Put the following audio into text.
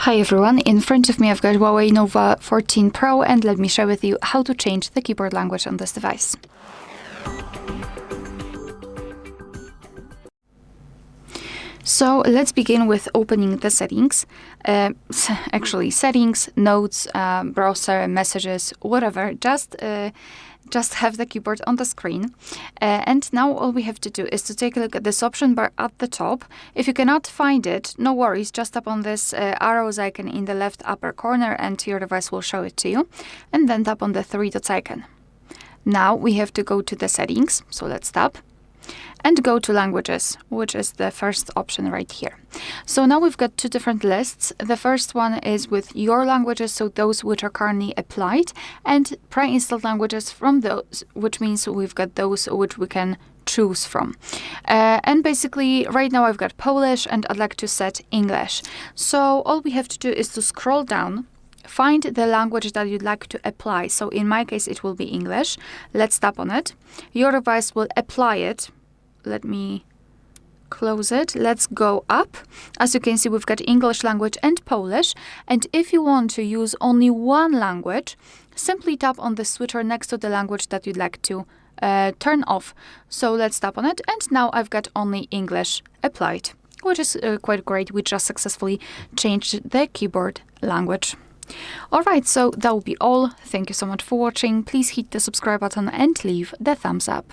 Hi everyone, in front of me I've got HUAWEI Nova 14 Pro, and let me share with you how to change the keyboard language on this device. So let's begin with opening the settings. Settings, notes, browser, messages, whatever. Just have the keyboard on the screen. And now all we have to do is to take a look at this option bar at the top. If you cannot find it, no worries, just tap on this arrows icon in the left upper corner and your device will show it to you. And then tap on the three dots icon. Now we have to go to the settings, so let's tap. And go to languages, which is the first option right here. So now we've got two different lists. The first one is with your languages, so those which are currently applied, and pre-installed languages from those, which means we've got those which we can choose from. And basically right now I've got Polish and I'd like to set English. So all we have to do is to scroll down, find the language that you'd like to apply. So in my case, it will be English. Let's tap on it. Your device will apply it. Let me close it. Let's go up. As you can see, we've got English language and Polish. And if you want to use only one language, simply tap on the switcher next to the language that you'd like to turn off. So let's tap on it. And now I've got only English applied, which is quite great. We just successfully changed the keyboard language. Alright, so that will be all. Thank you so much for watching. Please hit the subscribe button and leave the thumbs up.